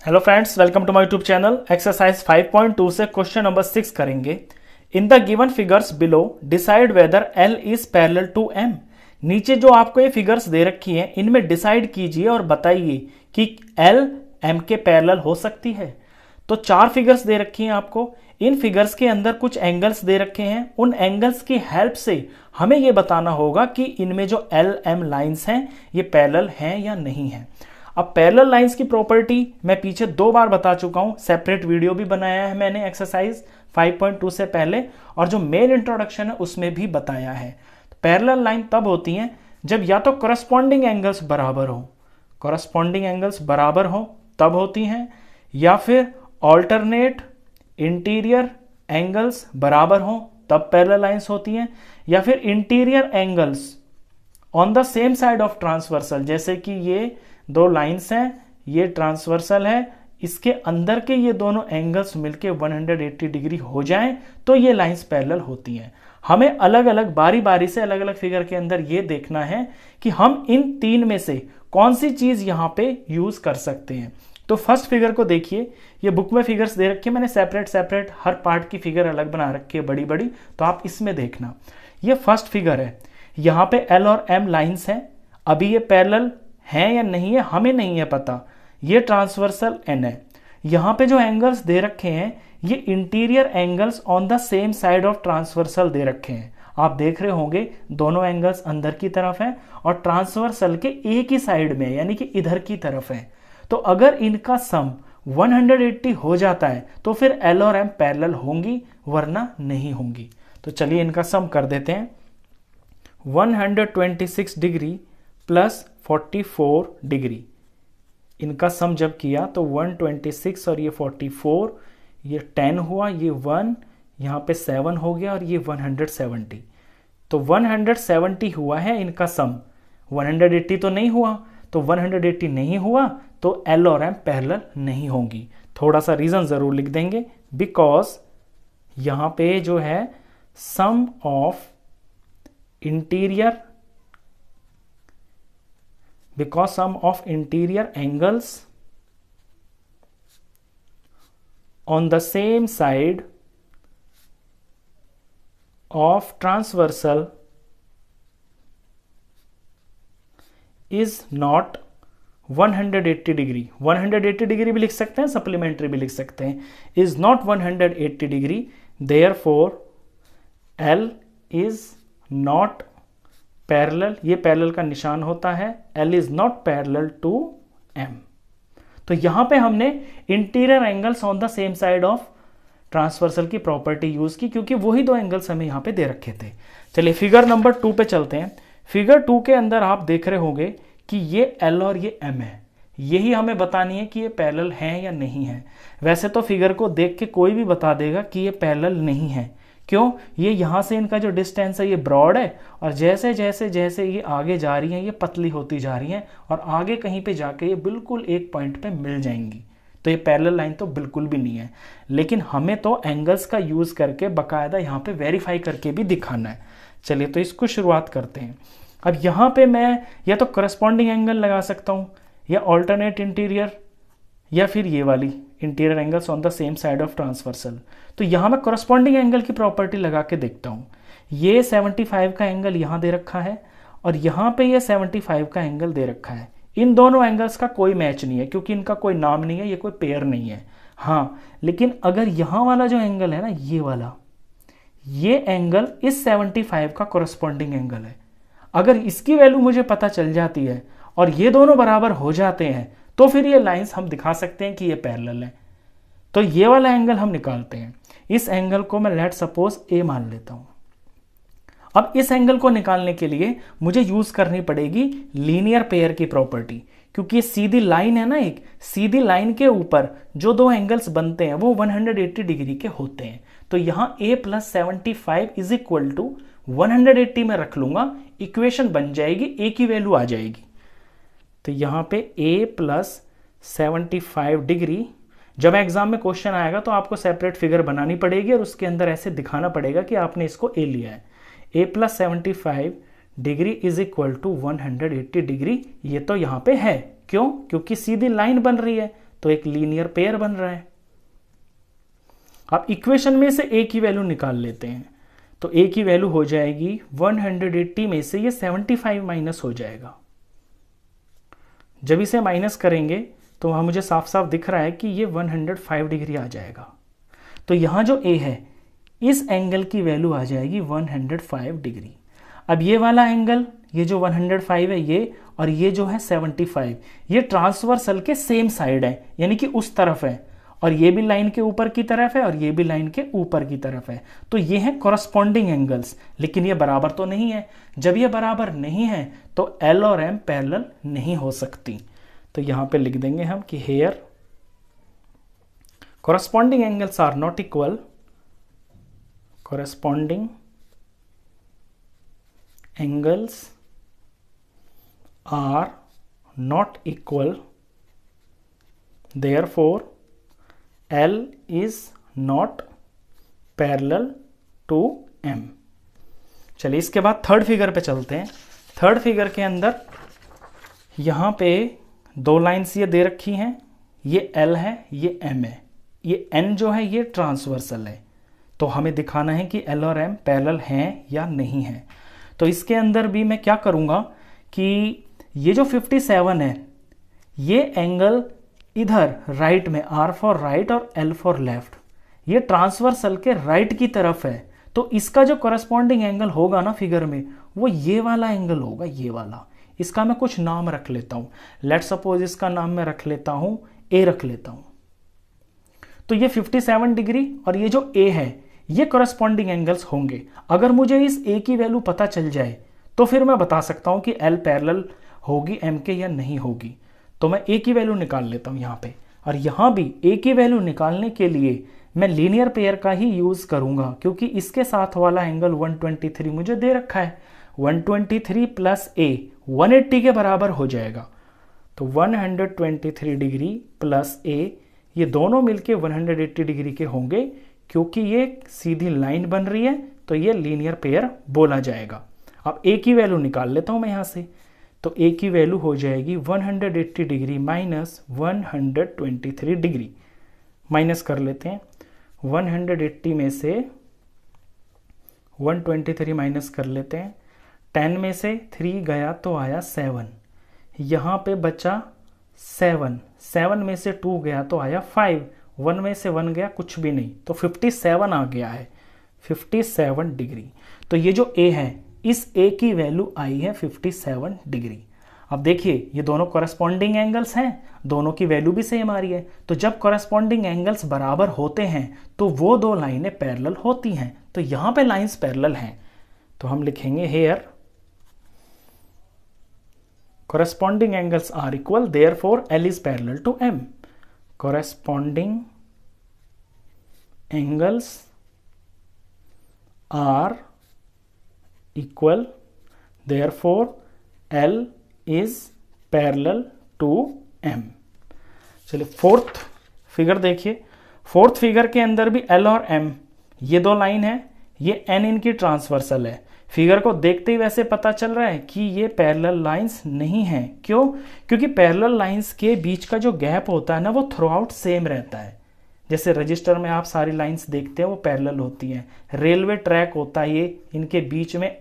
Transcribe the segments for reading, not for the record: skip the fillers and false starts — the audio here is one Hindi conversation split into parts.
Hello friends, welcome to my YouTube channel. Exercise 5.2 से क्वेश्चन नंबर 6 करेंगे। In the given figures below decide whether L is parallel to M. नीचे जो आपको ये फिगर्स दे रखी हैं इनमें डिसाइड कीजिए और बताइए कि एल एम के पैरेलल हो सकती है। तो चार फिगर्स दे रखी हैं आपको। इन फिगर्स के अंदर कुछ एंगल्स दे रखे हैं। उन एंगल्स की हेल्प से हमें यह बताना होगा कि इनमें जो एल एम लाइन्स हैं ये पैरेलल हैं या नहीं है। अब पैरेलल लाइंस की प्रॉपर्टी मैं पीछे 2 बार बता चुका हूं, सेपरेट वीडियो भी बनाया है मैंने एक्सरसाइज 5.2 से पहले, और जो मेन इंट्रोडक्शन है उसमें भी बताया है। पैरेलल लाइन तब होती हैं जब या तो करस्पॉन्डिंग एंगल्स बराबर हो, करस्पॉन्डिंग एंगल्स बराबर हो तब होती हैं, या फिर ऑल्टरनेट इंटीरियर एंगल्स बराबर हो तब पैरेलल लाइंस होती हैं, या फिर interior angles on the same side of transversal, जैसे कि ये दो लाइंस हैं, ये ट्रांसवर्सल है, इसके अंदर के ये दोनों एंगल्स मिलके 180 डिग्री हो जाएं तो ये लाइंस पैरेलल होती हैं। हमें अलग अलग बारी बारी से अलग अलग फिगर के अंदर ये देखना है कि हम इन तीन में से कौन सी चीज यहां पे यूज कर सकते हैं। तो फर्स्ट फिगर को देखिए, ये बुक में फिगर्स दे रखी है, मैंने सेपरेट सेपरेट हर पार्ट की फिगर अलग बना रखी है बड़ी बड़ी, तो आप इसमें देखना। ये फर्स्ट फिगर है, यहां पे एल और एम लाइंस हैं। अभी ये पैरेलल है या नहीं है हमें नहीं है पता। ये ट्रांसवर्सल एन है। यहां पे जो एंगल्स दे रखे हैं ये interior angles on the same side of transversal दे रखे हैं। आप देख रहे होंगे दोनों एंगल्स अंदर की तरफ हैं और ट्रांसवर्सल के एक ही साइड में यानी कि इधर की तरफ है। तो अगर इनका सम 180 हो जाता है तो फिर एल और एम पैरेलल होंगी, वरना नहीं होंगी। तो चलिए इनका सम कर देते हैं। 126 डिग्री प्लस 44 डिग्री, इनका सम जब किया तो 126 और ये 44, ये 10 हुआ, ये 1 यहाँ पे 7 हो गया और ये 170। तो 170 हुआ है इनका सम, 180 तो नहीं हुआ। तो 180 नहीं हुआ तो एल और एम पैरेलल नहीं होंगी। थोड़ा सा रीजन जरूर लिख देंगे, बिकॉज यहाँ पे जो है sum of interior, because sum of interior angles on the same side of transversal is not 180 degree. 180 degree भी लिख सकते हैं, सप्लीमेंट्री भी लिख सकते हैं। is not 180 degree, therefore L is not parallel, ये पैरेलल का निशान होता है, L is not parallel to M। तो यहां पे हमने interior angles on the same side of transversal की प्रॉपर्टी यूज की, क्योंकि वही दो एंगल्स हमें यहां पे दे रखे थे। चलिए फिगर नंबर 2 पे चलते हैं। फिगर 2 के अंदर आप देख रहे होंगे कि ये L और ये M है। यही हमें बतानी है कि ये पैरेलल है या नहीं है। वैसे तो फिगर को देख के कोई भी बता देगा कि ये पैरेलल नहीं है। क्यों? ये यहां से इनका जो डिस्टेंस है ये ब्रॉड है, और जैसे जैसे जैसे ये आगे जा रही हैं ये पतली होती जा रही हैं, और आगे कहीं पे जाके ये बिल्कुल एक पॉइंट पे मिल जाएंगी। तो ये पैरेलल लाइन तो बिल्कुल भी नहीं है। लेकिन हमें तो एंगल्स का यूज करके बकायदा यहाँ पे वेरीफाई करके भी दिखाना है। चलिए तो इसको शुरुआत करते हैं। अब यहाँ पे मैं या तो करस्पॉन्डिंग एंगल लगा सकता हूँ, या ऑल्टरनेट इंटीरियर, या फिर ये वाली interior angles on the same side of transversal. तो यहां मैं करस्पॉन्डिंग एंगल की प्रॉपर्टी लगा के देखता हूं। ये 75 का एंगल यहां दे रखा है और यहां पे ये 75 का एंगल दे रखा है। इन दोनों एंगल्स का कोई मैच नहीं है क्योंकि इनका कोई नाम नहीं है, ये कोई पेयर नहीं है। हाँ, लेकिन अगर यहां वाला जो एंगल है ना, ये वाला, ये एंगल इस 75 का करस्पॉन्डिंग एंगल है। अगर इसकी वैल्यू मुझे पता चल जाती है और ये दोनों बराबर हो जाते हैं तो फिर ये लाइंस हम दिखा सकते हैं कि ये पैरेलल है। तो ये वाला एंगल हम निकालते हैं। इस एंगल को मैं लेट सपोज ए मान लेता हूं। अब इस एंगल को निकालने के लिए मुझे यूज करनी पड़ेगी लीनियर पेयर की प्रॉपर्टी, क्योंकि ये सीधी लाइन है ना, एक सीधी लाइन के ऊपर जो दो एंगल्स बनते हैं वो 180 डिग्री के होते हैं। तो यहां a plus 75 is equal to 180 में रख लूंगा, इक्वेशन बन जाएगी, a की वैल्यू आ जाएगी। तो यहां पे a प्लस 75 डिग्री, जब एग्जाम में क्वेश्चन आएगा तो आपको सेपरेट फिगर बनानी पड़ेगी और उसके अंदर ऐसे दिखाना पड़ेगा कि आपने इसको a लिया है। a plus 75 degree is equal to 180 degree. ये तो यहां पे है, क्यों? क्योंकि सीधी लाइन बन रही है, तो तो एक लीनियर पेयर बन रहा है। अब इक्वेशन में से ए की वैल्यू निकाल लेते हैं, तो ए की वैल्यू हो जाएगी 180 में से ये 75 माइनस हो जाएगा। जब इसे माइनस करेंगे तो वहां मुझे साफ साफ दिख रहा है कि ये 105 डिग्री आ जाएगा। तो यहां जो ए है इस एंगल की वैल्यू आ जाएगी 105 डिग्री। अब ये वाला एंगल, ये जो 105 है ये, और ये जो है 75, ये ट्रांसवर्सल के सेम साइड है, यानी कि उस तरफ है, और ये भी लाइन के ऊपर की तरफ है और ये भी लाइन के ऊपर की तरफ है। तो ये है कॉरस्पॉन्डिंग एंगल्स, लेकिन ये बराबर तो नहीं है। जब ये बराबर नहीं है तो एल और एम पैरेलल नहीं हो सकती। तो यहां पे लिख देंगे हम कि here corresponding angles are not equal, corresponding angles are not equal, therefore L is not parallel to M। चलिए इसके बाद थर्ड फिगर पे चलते हैं। थर्ड फिगर के अंदर यहाँ पे दो लाइंस ये दे रखी हैं, ये L है, ये M है, ये N जो है ये ट्रांसवर्सल है। तो हमें दिखाना है कि L और M पैरेलल हैं या नहीं है। तो इसके अंदर भी मैं क्या करूँगा कि ये जो 57 है ये एंगल इधर राइट में, R फॉर राइट और L फॉर लेफ्ट, ये ट्रांसवर्सल के राइट की तरफ है। तो इसका जो कॉरस्पॉन्डिंग एंगल होगा ना फिगर में, वो ये वाला एंगल होगा, ये वाला। इसका मैं कुछ नाम रख लेता हूं। लेट सपोज इसका नाम मैं रख लेता हूं, A रख लेता हूं। तो ये 57 डिग्री और ये जो A है ये कॉरस्पॉन्डिंग एंगल्स होंगे। अगर मुझे इस A की वैल्यू पता चल जाए तो फिर मैं बता सकता हूं कि L पैरेलल होगी M के या नहीं होगी। तो मैं A की वैल्यू निकाल लेता हूं यहां पे, और यहां भी A की वैल्यू निकालने के लिए मैं लीनियर पेयर का ही यूज करूंगा, क्योंकि इसके साथ वाला एंगल 123 मुझे दे रखा है। 123 प्लस A 180 के बराबर हो जाएगा। तो 123 डिग्री प्लस A ये दोनों मिलके 180 डिग्री के होंगे, क्योंकि ये सीधी लाइन बन रही है तो ये लीनियर पेयर बोला जाएगा। अब A की वैल्यू निकाल लेता हूं मैं यहां से। तो A की वैल्यू हो जाएगी 180 डिग्री माइनस 123 डिग्री। माइनस कर लेते हैं, 180 में से 123 माइनस कर लेते हैं। 10 में से 3 गया तो आया 7, यहाँ पे बचा 7, 7 में से 2 गया तो आया 5, 1 में से 1 गया कुछ भी नहीं, तो 57 आ गया है, 57 डिग्री। तो ये जो A है इस A की वैल्यू आई है 57 डिग्री। अब देखिए ये दोनों कॉरस्पॉन्डिंग एंगल्स हैं, दोनों की वैल्यू भी सेम आ रही है। तो जब कॉरस्पॉन्डिंग एंगल्स बराबर होते हैं तो वो दो लाइनें पैरेलल होती हैं। तो यहां पे लाइंस पैरेलल हैं, तो हम लिखेंगे hair corresponding angles are equal, therefore L is parallel to M। corresponding angles are equal, therefore L is parallel to M। चलिए फोर्थ फिगर देखिए। फोर्थ फिगर के अंदर भी L और M ये दो लाइन है, ये N इनकी ट्रांसवर्सल है। फिगर को देखते ही वैसे पता चल रहा है कि ये पैरेलल लाइंस नहीं है। क्यों? क्योंकि पैरेलल लाइंस के बीच का जो गैप होता है ना वो थ्रू आउट सेम रहता है। जैसे रजिस्टर में आप सारी लाइंस देखते हैं वो पैरेलल होती हैं। रेलवे ट्रैक होता है ये, इनके बीच में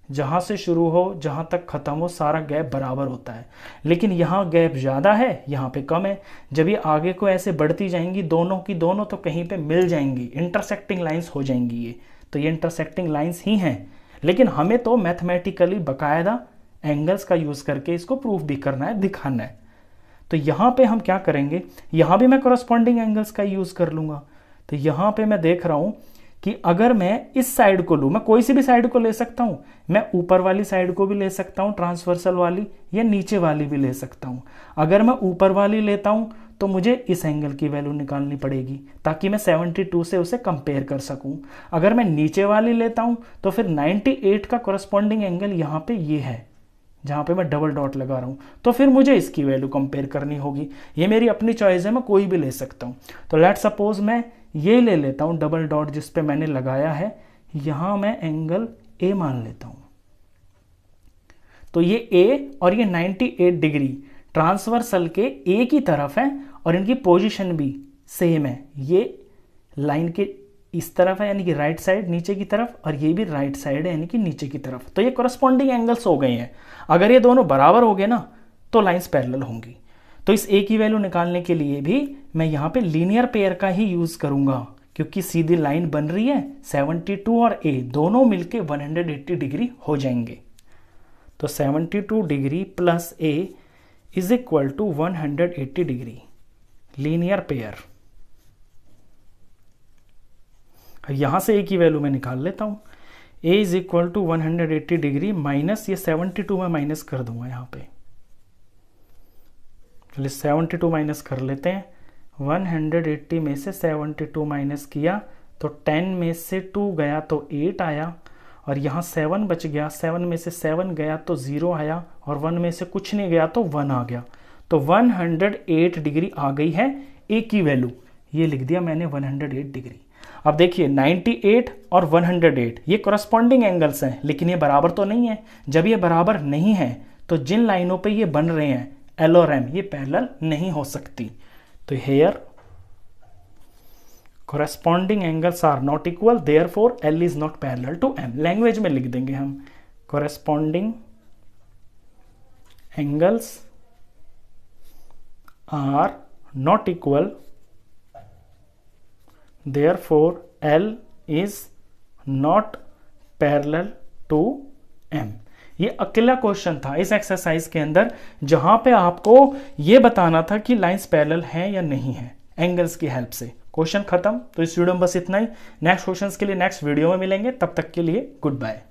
जहां से शुरू हो जहां तक खत्म हो सारा गैप बराबर होता है। लेकिन यहाँ गैप ज़्यादा है, यहाँ पे कम है। जब ये आगे को ऐसे बढ़ती जाएंगी दोनों की दोनों तो कहीं पे मिल जाएंगी, इंटरसेक्टिंग लाइंस हो जाएंगी ये। तो ये इंटरसेक्टिंग लाइंस ही हैं, लेकिन हमें तो मैथमेटिकली बकायदा एंगल्स का यूज़ करके इसको प्रूफ भी करना है, दिखाना है। तो यहाँ पे हम क्या करेंगे, यहाँ भी मैं कॉरस्पॉन्डिंग एंगल्स का यूज़ कर लूँगा। तो यहाँ पे मैं देख रहा हूँ कि अगर मैं इस साइड को लूँ, मैं कोई सी भी साइड को ले सकता हूँ, मैं ऊपर वाली साइड को भी ले सकता हूँ ट्रांसवर्सल वाली, या नीचे वाली भी ले सकता हूँ। अगर मैं ऊपर वाली लेता हूँ तो मुझे इस एंगल की वैल्यू निकालनी पड़ेगी ताकि मैं 72 से उसे कंपेयर कर सकूं। अगर मैं नीचे वाली लेता हूं तो फिर 98 का कॉरस्पॉन्डिंग एंगल यहाँ पे ये है जहाँ पे मैं डबल डॉट लगा रहा हूँ, तो फिर मुझे इसकी वैल्यू कंपेयर करनी होगी। ये मेरी अपनी चॉइस है, मैं कोई भी ले सकता हूँ। तो लेट सपोज मैं ये ले लेता हूँ डबल डॉट जिस पे मैंने लगाया है, यहाँ मैं एंगल ए मान लेता हूँ। तो ये ए और ये 98 डिग्री ट्रांसवर्सल के ए की तरफ है और इनकी पोजीशन भी सेम है। ये लाइन के इस तरफ है यानी कि राइट साइड नीचे की तरफ, और ये भी राइट साइड है यानी कि नीचे की तरफ। तो ये कॉरस्पॉन्डिंग एंगल्स हो गए हैं। अगर ये दोनों बराबर हो गए ना तो लाइंस पैरेलल होंगी। तो इस ए की वैल्यू निकालने के लिए भी मैं यहाँ पे लीनियर पेयर का ही यूज करूंगा, क्योंकि सीधी लाइन बन रही है, 72 और ए दोनों मिलके 180 डिग्री हो जाएंगे। तो 72 degree plus A is equal to 180 degree, linear pair. यहां से ए की वैल्यू मैं निकाल लेता हूं। A is equal to 180 degree minus ये 72 में माइनस कर दूंगा यहां पे। चलिए 72 माइनस कर लेते हैं। 180 में से 72 माइनस किया तो 10 में से 2 गया तो 8 आया, और यहाँ 7 बच गया, 7 में से 7 गया तो 0 आया, और 1 में से कुछ नहीं गया तो 1 आ गया। तो 108 डिग्री आ गई है ए की वैल्यू। ये लिख दिया मैंने 108 डिग्री। अब देखिए 98 और 108 ये कॉरस्पॉन्डिंग एंगल्स हैं, लेकिन ये बराबर तो नहीं है। जब ये बराबर नहीं है तो जिन लाइनों पे ये बन रहे हैं एल और एम, ये पैरेलल नहीं हो सकती। तो hair corresponding angles are not equal, therefore L is not parallel to M। Language में लिख देंगे हम corresponding angles are not equal, therefore L is not parallel to M। ये अकेला क्वेश्चन था इस एक्सरसाइज के अंदर, जहां पे आपको ये बताना था कि लाइंस पैरेलल हैं या नहीं है एंगल्स की हेल्प से। क्वेश्चन खत्म। तो इस वीडियो में बस इतना ही। नेक्स्ट क्वेश्चंस के लिए नेक्स्ट वीडियो में मिलेंगे। तब तक के लिए गुड बाय।